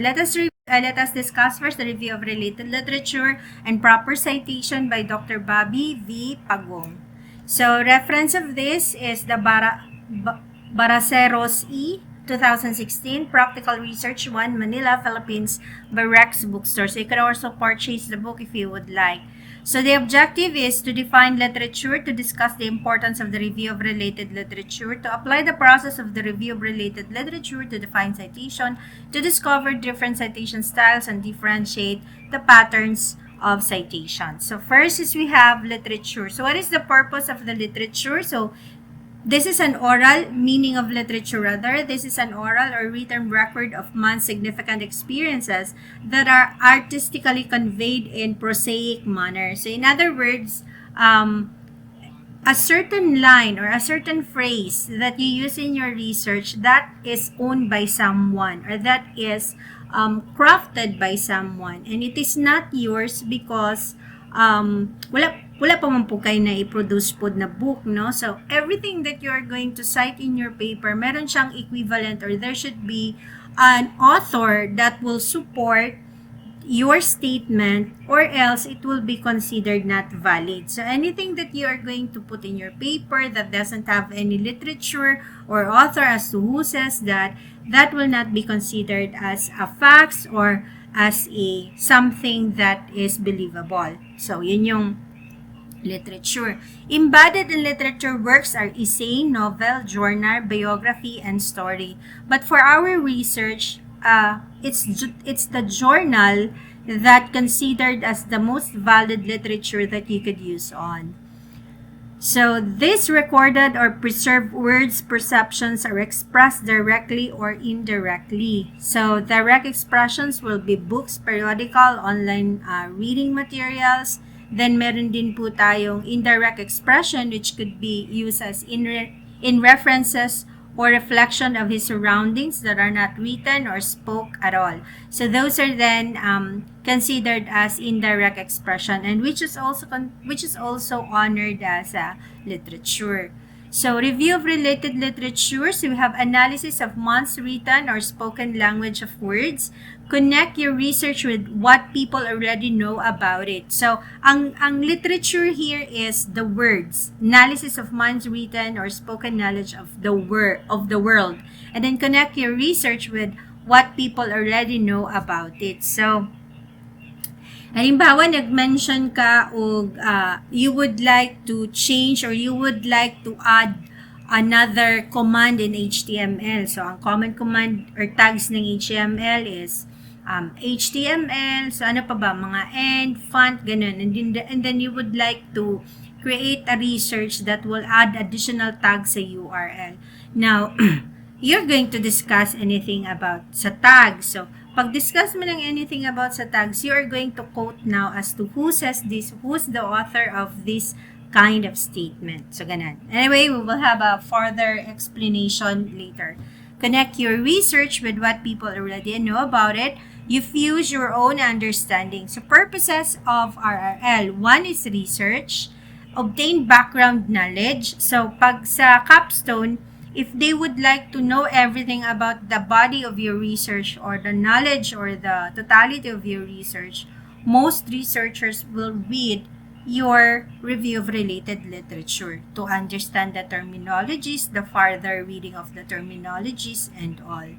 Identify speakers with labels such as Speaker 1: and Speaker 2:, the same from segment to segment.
Speaker 1: Let us discuss first the review of related literature and proper citation by Dr. Bobby V. Pagong. So, reference of this is the Baraceros E. 2016, Practical Research 1, Manila, Philippines, by Rex Bookstore. So, you can also purchase the book if you would like. So the objective is to define literature, to discuss the importance of the review of related literature, to apply the process of the review of related literature, to define citation, to discover different citation styles, and differentiate the patterns of citation. So first is we have literature. So what is the purpose of the literature? So this is an oral meaning of literature rather. This is an oral or written record of man's significant experiences that are artistically conveyed in prosaic manner. So in other words, a certain line or a certain phrase that you use in your research that is owned by someone or that is crafted by someone and it is not yours because wala pa man po kayo na i-produce po na book, no? So, everything that you are going to cite in your paper, meron siyang equivalent or there should be an author that will support your statement or else it will be considered not valid. So, anything that you are going to put in your paper that doesn't have any literature or author as to who says that, that will not be considered as a fact or as a something that is believable. So, yun yung literature. Embedded in literature works are essay, novel, journal, biography, and story. But for our research, it's the journal that considered as the most valid literature that you could use on. So these recorded or preserved words, perceptions are expressed directly or indirectly. So direct expressions will be books, periodical, online reading materials. Then meron din po tayong indirect expression which could be used as in references or reflection of his surroundings that are not written or spoke at all. So those are then considered as indirect expression and which is also honored as literature. So, review of related literature. So, we have analysis of man's written or spoken language of words. Connect your research with what people already know about it. So, ang literature here is the words. Analysis of man's written or spoken knowledge of the world. And then connect your research with what people already know about it. So, halimbawa, nag-mention ka o you would like to change or you would like to add another command in HTML. So, ang common command or tags ng HTML is HTML. So, ano pa ba? Mga end, font, ganun. And then you would like to create a research that will add additional tags sa URL. Now, you're going to discuss anything about sa tags. So, pag-discuss mo ng anything about sa tags, you are going to quote now as to who says this, who's the author of this kind of statement. So, ganun. Anyway, we will have a further explanation later. Connect your research with what people already know about it. You fuse your own understanding. So, purposes of RRL. One is research. Obtain background knowledge. So, pag sa capstone, if they would like to know everything about the body of your research or the knowledge or the totality of your research, most researchers will read your review of related literature to understand the terminologies, the further reading of the terminologies, and all.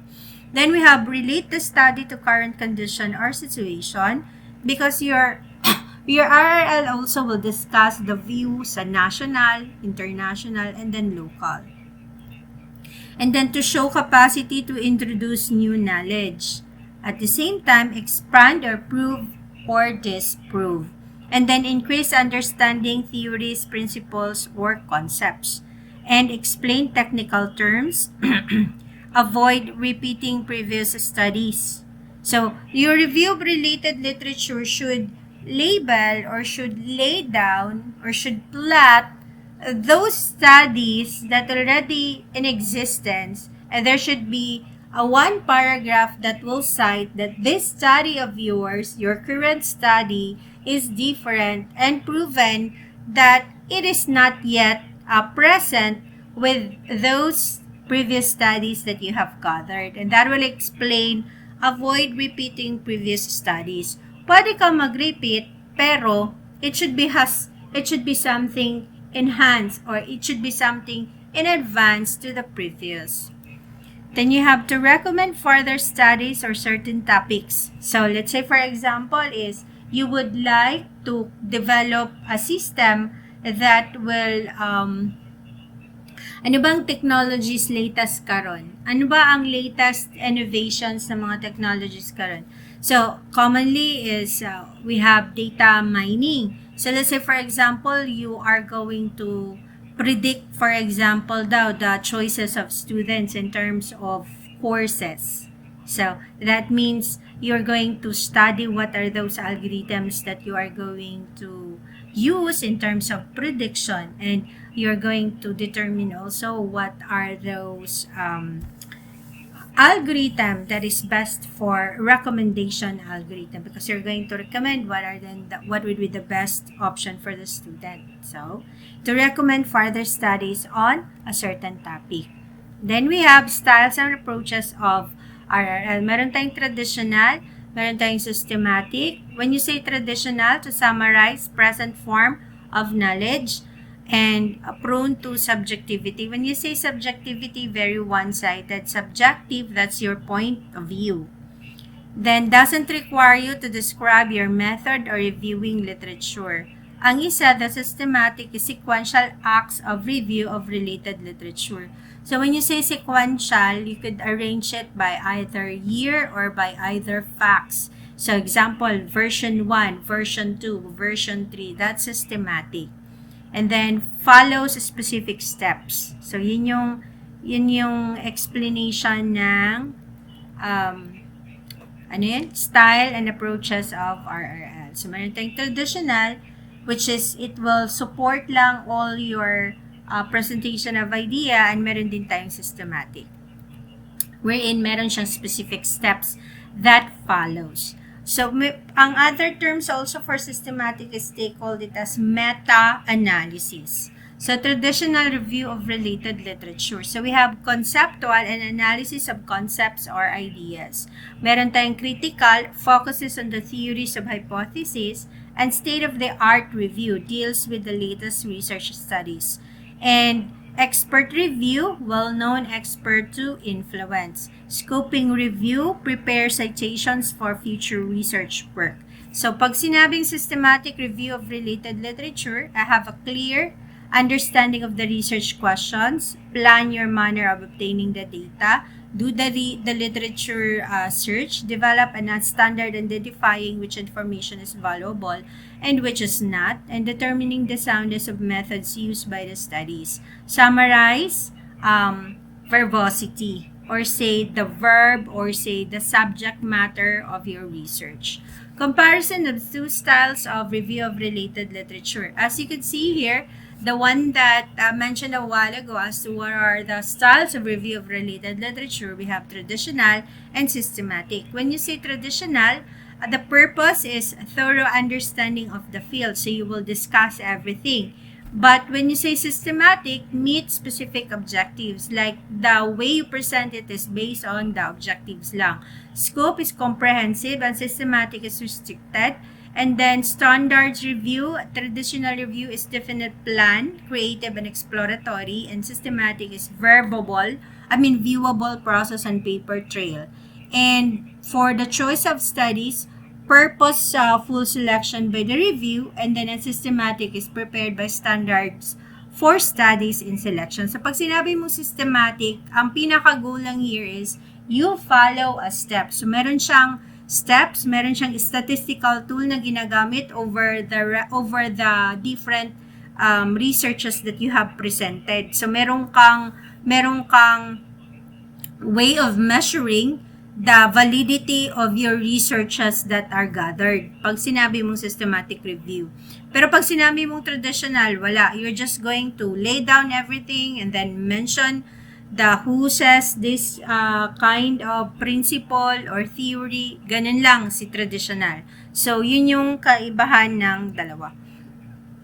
Speaker 1: Then we have relate the study to current condition or situation because your RRL also will discuss the view sa national, international, and then local. And then to show capacity to introduce new knowledge. At the same time, expand or prove or disprove. And then increase understanding theories, principles, or concepts. And explain technical terms. Avoid repeating previous studies. So, your review of related literature should label or should lay down or should plot those studies that already in existence, and there should be a one paragraph that will cite that this study of yours, your current study, is different and proven that it is not yet present with those previous studies that you have gathered. And that will explain avoid repeating previous studies. Pwede ka mag-repeat, pero it should be something enhanced, or it should be something in advance to the previous. Then you have to recommend further studies or certain topics. So let's say for example is you would like to develop a system that will ano bang technologies latest karon? Ano ba ang latest innovations ng mga technologies karon? So commonly is we have data mining. So let's say for example, you are going to predict, for example, the choices of students in terms of courses. So that means you're going to study what are those algorithms that you are going to use in terms of prediction, and you're going to determine also what are those algorithm that is best for recommendation algorithm, because you're going to recommend what would be the best option for the student. So to recommend further studies on a certain topic. Then we have styles and approaches of RRL. Meron tayong traditional, meron tayong systematic. When you say traditional, to summarize present form of knowledge, and prone to subjectivity. When you say subjectivity, very one-sided. Subjective, that's your point of view. Then, doesn't require you to describe your method or reviewing literature. Ang isa, the systematic, is sequential acts of review of related literature. So, when you say sequential, you could arrange it by either year or by either facts. So, example, version 1, version 2, version 3, that's systematic. And then follows specific steps. So yun yung explanation ng style and approaches of RRL. So meron tayong traditional, which is it will support lang all your presentation of idea, and meron din tayong systematic, wherein meron siyang specific steps that follows. So, ang other terms also for systematic is they called it as meta-analysis. So, traditional review of related literature. So, we have conceptual and analysis of concepts or ideas. Meron tayong critical, focuses on the theories of hypothesis, and state-of-the-art review deals with the latest research studies. And expert review, well-known expert to influence. Scoping review, prepare citations for future research work. So, pag sinabing systematic review of related literature, I have a clear understanding of the research questions, plan your manner of obtaining the data, do the literature search, develop a standard identifying which information is valuable and which is not, and determining the soundness of methods used by the studies. Summarize verbosity, or say the verb, or say the subject matter of your research. Comparison of two styles of review of related literature. As you can see here, the one that mentioned a while ago as to what are the styles of review of related literature, we have traditional and systematic. When you say traditional, the purpose is thorough understanding of the field, so you will discuss everything. But when you say systematic, meet specific objectives. Like the way you present it is based on the objectives lang. Scope is comprehensive and systematic is restricted. And then standards review, traditional review is definite plan, creative and exploratory, and systematic is viewable process and paper trail. And for the choice of studies, purposeful selection by the review, and then a systematic is prepared by standards for studies in selection. So pag sinabi mo systematic, ang pinaka-goal lang here is you follow a step. So meron siyang steps, meron siyang statistical tool na ginagamit over the different researches that you have presented. So meron kang way of measuring the validity of your researches that are gathered pag sinabi mong systematic review. Pero pag sinabi mong traditional, wala. You're just going to lay down everything and then mention the who says this kind of principle or theory. Ganun lang si traditional. So, yun yung kaibahan ng dalawa.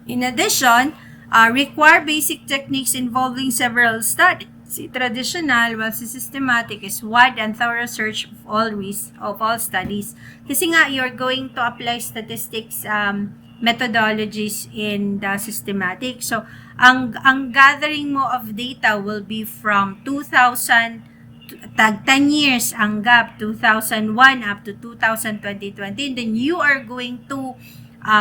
Speaker 1: In addition, require basic techniques involving several Si traditional, while si systematic is wide and thorough search of all studies. Kasi nga, you're going to apply statistics methodologies in the systematic. So, ang gathering mo of data will be from 2000, tag 10 years ang gap, 2001 up to 2020, and then you are going to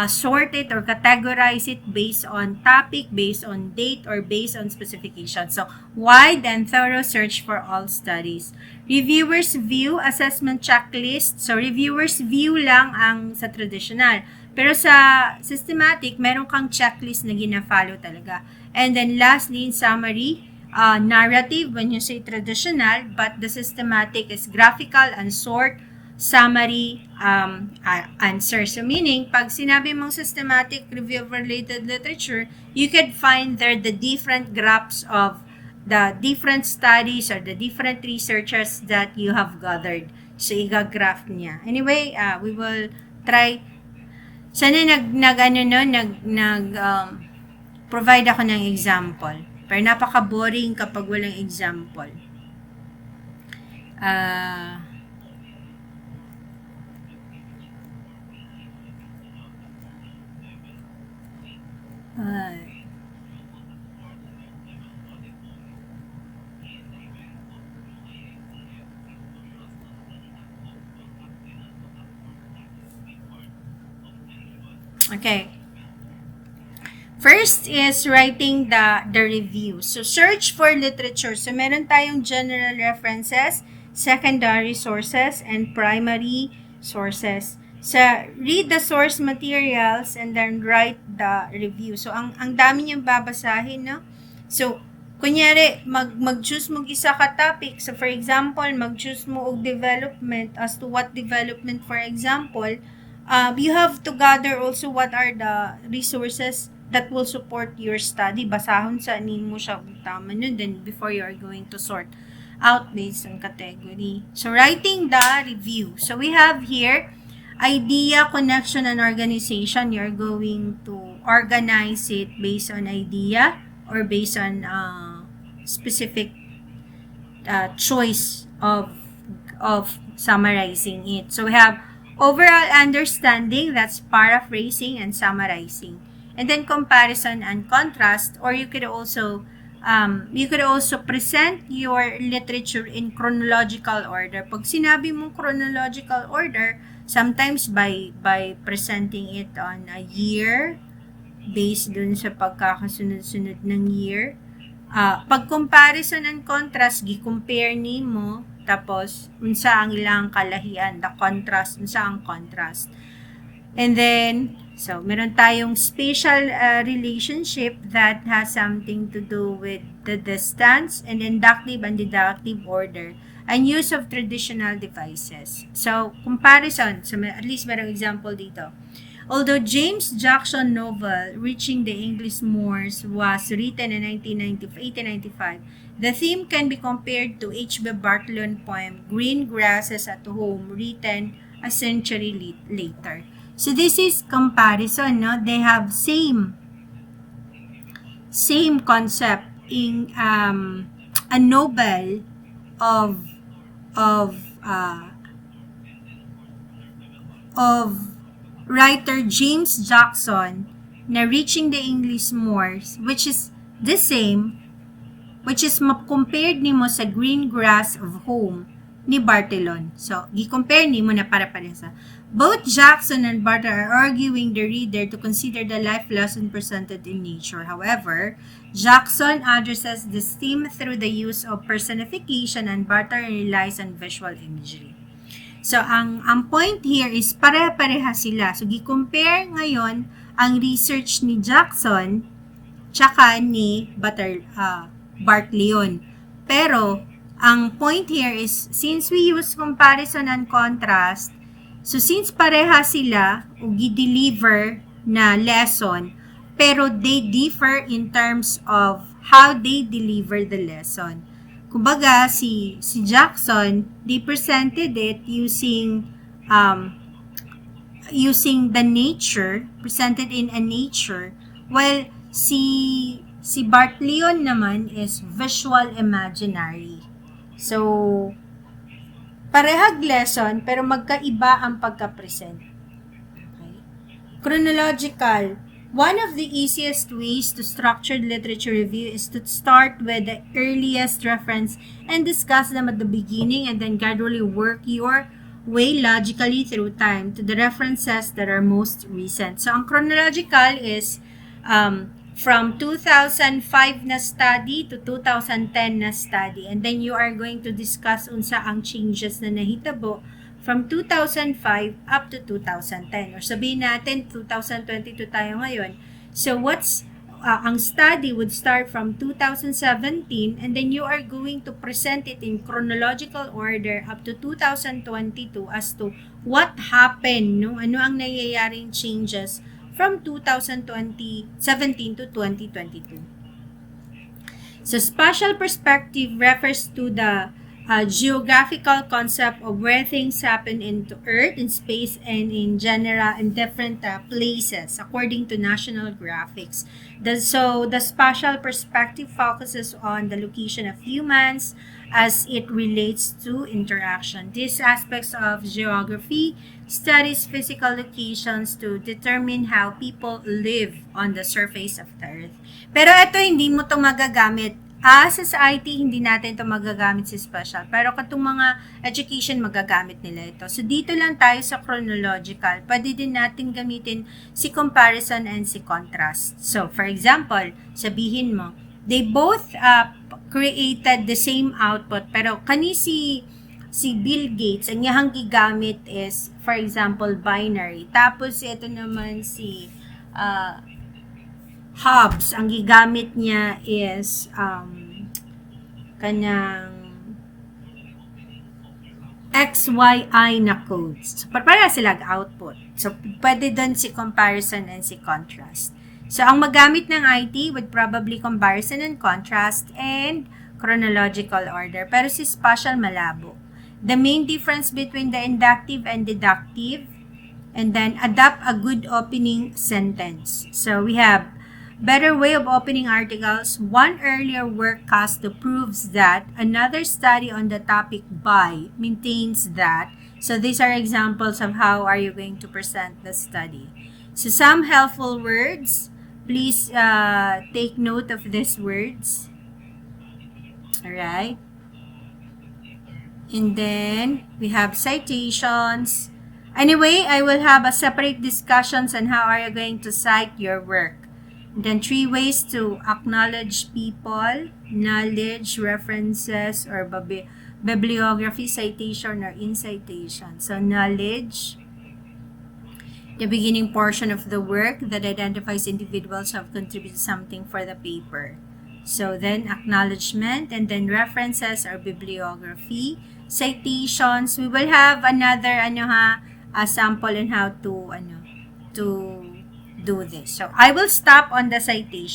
Speaker 1: sort it or categorize it based on topic, based on date, or based on specification. So, wide and thorough search for all studies. Reviewer's view, assessment checklist. So, reviewer's view lang ang sa traditional. Pero sa systematic, meron kang checklist na gina-follow talaga. And then lastly, in summary, narrative when you say traditional, but the systematic is graphical and short summary answer. So meaning, pag sinabi mong systematic review of related literature, you can find there the different graphs of the different studies or the different researchers that you have gathered. So iga-graph niya. Anyway, we will try. Sana provide ako ng example. Pero napaka-boring kapag walang example. Okay. First is writing the review. So, search for literature. So, meron tayong general references, secondary sources, and primary sources. So, read the source materials and then write the review. So, ang dami niyong babasahin, no? So, kunyari, mag-choose mo isa ka topic. So, for example, mag-choose mo og development. As to what development, for example, you have to gather also what are the resources that will support your study. Basahon sa mo siya kung tama nun, then before you are going to sort out based on category. So, writing the review. So, we have here, idea, connection, and organization. You're going to organize it based on idea or based on specific choice of summarizing it. So, we have overall understanding, that's paraphrasing and summarizing. And then comparison and contrast, or you could also present your literature in chronological order. Pag sinabi mong chronological order, sometimes by presenting it on a year, based dun sa pagkakasunod-sunod ng year. Pag comparison and contrast, gi-compare nimo, tapos unsa ang ilang kalahian, the contrast, unsa ang contrast. And then, so, meron tayong spatial relationship that has something to do with the distance and inductive and deductive order and use of traditional devices. So, comparison. So, at least merong example dito. Although James Jackson novel, Reaching the English Moors, was written in 1895, the theme can be compared to H.B. Barthelon poem, Green Grasses at Home, written a century later. So this is comparison, no? They have same concept in a novel of writer James Jackson na Reaching the English Moors, which is the same, which is compared nimo sa Green Grass of Home ni Barthelon. So, i-compare nimo na para-parehas. Both Jackson and Barthelon are arguing the reader to consider the life lesson presented in nature. However, Jackson addresses this theme through the use of personification and Barthelon relies on visual imagery. So, ang point here is pare-pareha sila. So, gi-compare ngayon ang research ni Jackson tsaka ni Barthelon. Pero, ang point here is, since we use comparison and contrast, so since pareha sila, gi-deliver na lesson, pero they differ in terms of how they deliver the lesson. Kumbaga, si Jackson, they presented it using the nature, presented in a nature, while si Si Bart Leon naman is visual imaginary. So, parehag lesson pero magkaiba ang pagka-present. Okay? Chronological. One of the easiest ways to structure literature review is to start with the earliest reference and discuss them at the beginning and then gradually work your way logically through time to the references that are most recent. So, ang chronological is from 2005 na study to 2010 na study. And then you are going to discuss unsa ang changes na nahitabo from 2005 up to 2010. Or sabihin natin, 2022 tayo ngayon. So what's ang study would start from 2017 and then you are going to present it in chronological order up to 2022 as to what happened, no? Ano ang nangyayaring changes from 2017 to 2022. So spatial perspective refers to the geographical concept of where things happen into Earth, in space, and in general in different places according to National Graphics. So the spatial perspective focuses on the location of humans as it relates to interaction. These aspects of geography studies physical locations to determine how people live on the surface of the Earth. Pero ito hindi mo ito magagamit sa IT, hindi natin ito magagamit sa special. Pero katong mga education, magagamit nila ito. So, dito lang tayo sa chronological. Pwede din natin gamitin si comparison and si contrast. So, for example, sabihin mo, they both created the same output. Pero si Bill Gates, ang niyang gigamit is, for example, binary. Tapos, ito naman si Hobbes, ang gigamit niya is kanang XYI na codes. So, para sila output. So, pwede doon si comparison and si contrast. So, ang magamit ng IT would probably comparison and contrast and chronological order. Pero si spatial malabo. The main difference between the inductive and deductive, and then adapt a good opening sentence. So, we have better way of opening articles. One earlier work Casto proves that. Another study on the topic by maintains that. So these are examples of how are you going to present the study. So some helpful words. Please take note of these words. Alright. And then we have citations. Anyway, I will have a separate discussions on how are you going to cite your work. Then 3 ways to acknowledge people, knowledge, references, or bibliography, citation, or incitation. So knowledge, the beginning portion of the work that identifies individuals who have contributed something for the paper. So then acknowledgement, and then references or bibliography, citations. We will have another a sample on how to do this. So I will stop on the citation.